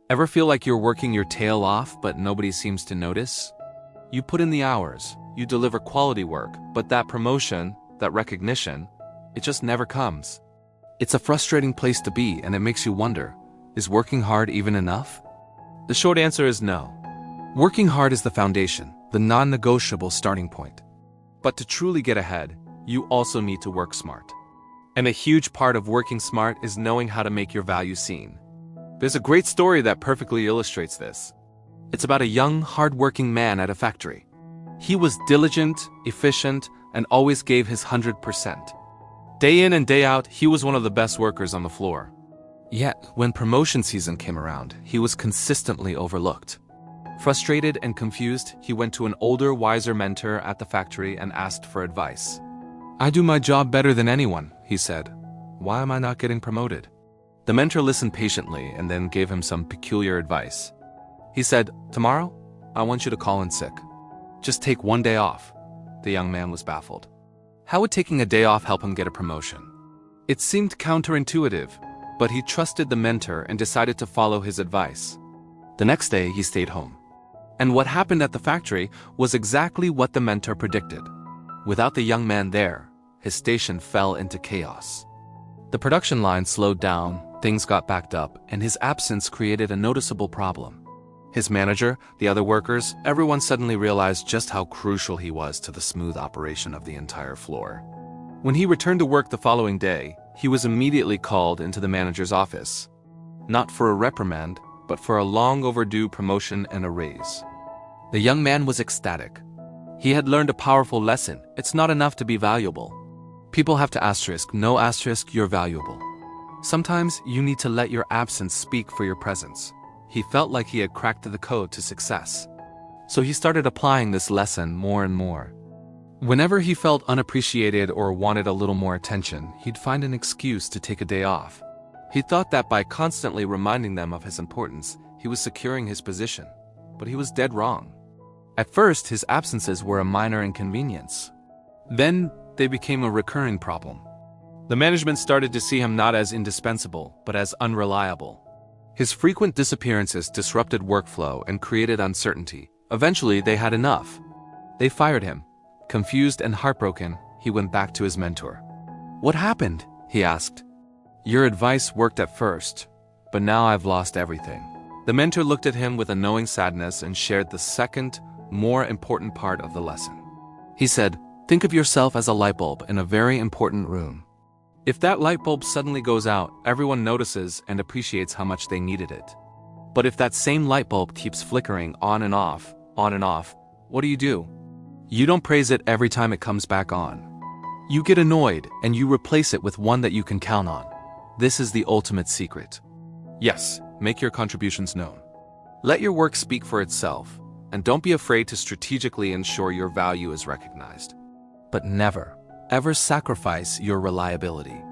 Ever feel like you're working your tail off but nobody seems to notice? You put in the hours, you deliver quality work, but that promotion, that recognition, it just never comes. It's a frustrating place to be, and it makes you wonder, is working hard even enough? The short answer is no. Working hard is the foundation, the non-negotiable starting point. But to truly get ahead, you also need to work smart. And a huge part of working smart is knowing how to make your value seen. There's a great story that perfectly illustrates this. It's about a young, hard-working man at a factory. He was diligent, efficient, and always gave his 100%. Day in and day out, he was one of the best workers on the floor. Yet, when promotion season came around, he was consistently overlooked. Frustrated and confused, he went to an older, wiser mentor at the factory and asked for advice. "I do my job better than anyone," he said. "Why am I not getting promoted?" The mentor listened patiently and then gave him some peculiar advice. He said, "Tomorrow, I want you to call in sick. Just take one day off." The young man was baffled. How would taking a day off help him get a promotion? It seemed counterintuitive, but he trusted the mentor and decided to follow his advice. The next day, he stayed home. And what happened at the factory was exactly what the mentor predicted. Without the young man there, his station fell into chaos. The production line slowed down, things got backed up, and his absence created a noticeable problem. His manager, the other workers, everyone suddenly realized just how crucial he was to the smooth operation of the entire floor. When he returned to work the following day, he was immediately called into the manager's office. Not for a reprimand, but for a long overdue promotion and a raise. The young man was ecstatic. He had learned a powerful lesson. It's not enough to be valuable. People have to asterisk, no asterisk, you're valuable. Sometimes you need to let your absence speak for your presence. He felt like he had cracked the code to success. So he started applying this lesson more and more. Whenever he felt unappreciated or wanted a little more attention, he'd find an excuse to take a day off. He thought that by constantly reminding them of his importance, he was securing his position. But he was dead wrong. At first, his absences were a minor inconvenience. Then, they became a recurring problem. The management started to see him not as indispensable, but as unreliable. His frequent disappearances disrupted workflow and created uncertainty. Eventually, they had enough. They fired him. Confused and heartbroken, he went back to his mentor. "What happened?" he asked. "Your advice worked at first, but now I've lost everything." The mentor looked at him with a knowing sadness and shared the second, more important part of the lesson. He said, "Think of yourself as a light bulb in a very important room. If that light bulb suddenly goes out, everyone notices and appreciates how much they needed it. But if that same light bulb keeps flickering on and off, what do? You don't praise it every time it comes back on. You get annoyed and you replace it with one that you can count on. This is the ultimate secret. Yes, make your contributions known. Let your work speak for itself, and don't be afraid to strategically ensure your value is recognized. But never, ever sacrifice your reliability.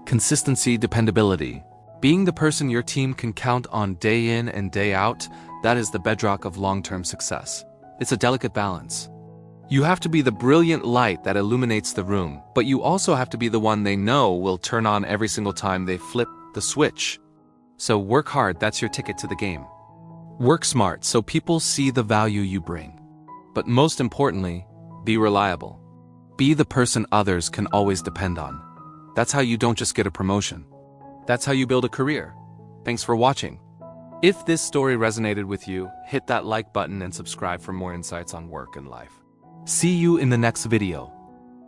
Consistency, dependability. Being the person your team can count on day in and day out, that is the bedrock of long-term success. It's a delicate balance. You have to be the brilliant light that illuminates the room, but you also have to be the one they know will turn on every single time they flip the switch. So work hard, that's your ticket to the game. Work smart so people see the value you bring. But most importantly, be reliable. Be the person others can always depend on. That's how you don't just get a promotion. That's how you build a career. Thanks for watching. If this story resonated with you, hit that like button and subscribe for more insights on work and life. See you in the next video.